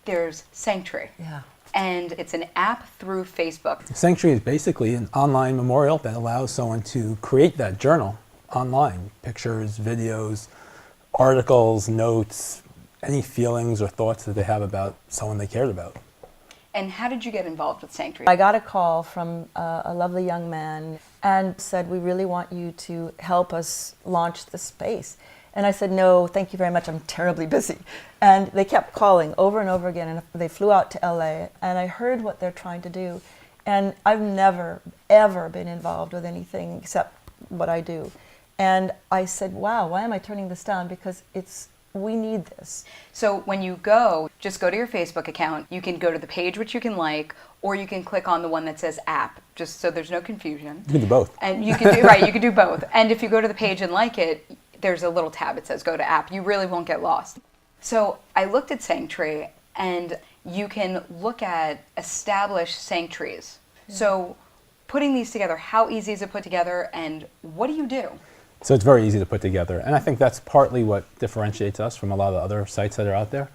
there's Sanctri. Yeah. And it's an app through Facebook. Sanctri is basically an online memorial that allows someone to create that journal online. Pictures, videos, articles, notes, any feelings or thoughts that they have about someone they cared about. And how did you get involved with Sanctri? I got a call from a lovely young man and said, we really want you to help us launch the space. And I said, no, thank you very much, I'm terribly busy. And they kept calling over and over again, and they flew out to LA, and I heard what they're trying to do. And I've never, ever been involved with anything except what I do. And I said, wow, why am I turning this down? Because we need this. So when you go, just go to your Facebook account. You can go to the page which you can like, or you can click on the one that says app, just so there's no confusion. You can do both. And you can do, right, you can do both. And if you go to the page and like it, there's a little tab that says go to app. You really won't get lost. So I looked at Sanctri, and you can look at established sanctuaries. Yeah. So putting these together, how easy is it put together, and what do you do? So it's very easy to put together, and I think that's partly what differentiates us from a lot of the other sites that are out there.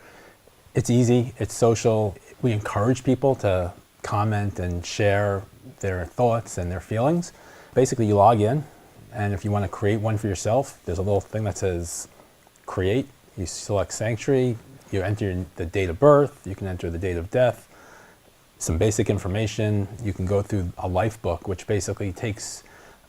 It's easy, it's social. We encourage people to comment and share their thoughts and their feelings. Basically, you log in, and if you want to create one for yourself, there's a little thing that says create. You select Sanctri, you enter the date of birth, you can enter the date of death, some basic information. You can go through a life book, which basically takes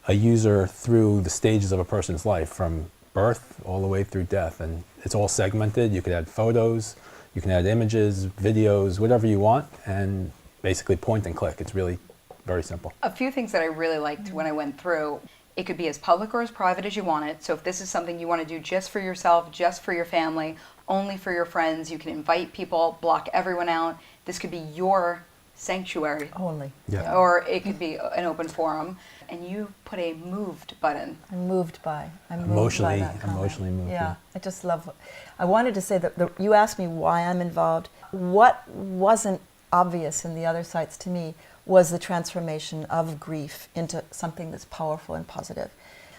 a user through the stages of a person's life, from birth all the way through death, and it's all segmented. You can add photos, you can add images, videos, whatever you want, and basically point and click. It's really very simple. A few things that I really liked when I went through, it could be as public or as private as you want it. So if this is something you want to do just for yourself, just for your family, only for your friends, you can invite people, block everyone out. This could be your sanctuary. Only. Yeah. Or it could be an open forum. And you put a moved button. I'm moved by. I'm Emotionally, moved by that comment. emotionally moved. Yeah, I just love. I wanted to say that you asked me why I'm involved. What wasn't obvious in the other sites to me was the transformation of grief into something that's powerful and positive.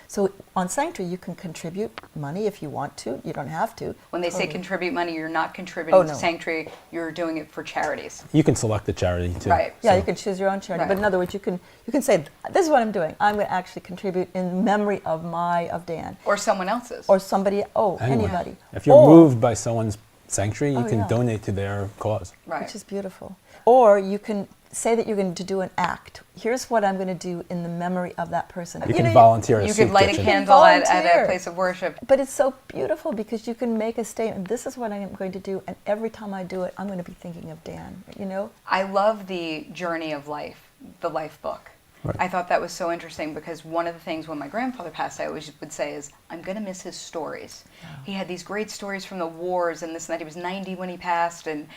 So on Sanctri, you can contribute money if you want to. You don't have to. When they say contribute money, you're not contributing to no. Sanctri. You're doing it for charities. You can select the charity too. Right. Yeah, So you can choose your own charity. Right. But in other words, you can say, this is what I'm doing. I'm going to actually contribute in memory of Dan. Or someone else's. Or somebody, anyone. anybody. If you're moved by someone's Sanctri, you can yeah. donate to their cause. Right. Which is beautiful. Or you can say that you're going to do an act. Here's what I'm going to do in the memory of that person. You can volunteer at a You soup could light kitchen. a candle at a Volunteer. place of worship. But it's so beautiful because you can make a statement. This is what I'm going to do, and every time I do it, I'm going to be thinking of Dan. You know. I love the journey of life, the life book. Right. I thought that was so interesting because one of the things when my grandfather passed, I always would say is, I'm going to miss his stories. Yeah. He had these great stories from the wars and this and that. He was 90 when he passed, and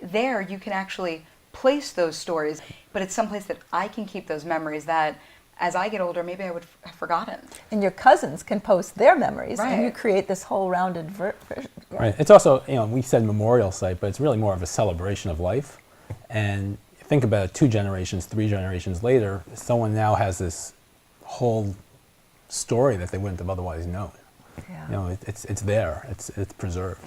there you can actually place those stories, but it's someplace that I can keep those memories that as I get older, maybe I would have forgotten. And your cousins can post their memories, Right. and you create this whole rounded version. Right. It's also, we said memorial site, but it's really more of a celebration of life. And think about it, 2 generations, 3 generations later, someone now has this whole story that they wouldn't have otherwise known. Yeah. It's there. It's preserved.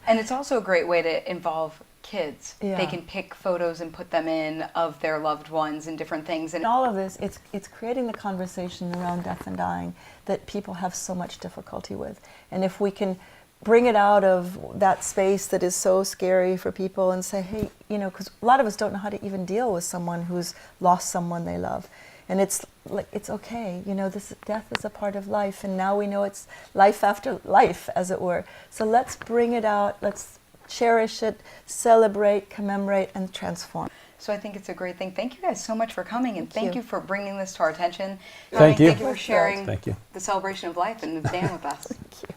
And it's also a great way to involve kids. Yeah. They can pick photos and put them in of their loved ones and different things. And all of this, it's creating the conversation around death and dying that people have so much difficulty with. And if we can bring it out of that space that is so scary for people and say, hey, because a lot of us don't know how to even deal with someone who's lost someone they love. And it's like, it's okay, this death is a part of life, and now we know it's life after life, as it were. So let's bring it out, let's cherish it, celebrate, commemorate, and transform. So I think it's a great thing. Thank you guys so much for coming, and thank you for bringing this to our attention. Thank you. Thank you for sharing Thank you. the celebration of life and Dan with us. Thank you.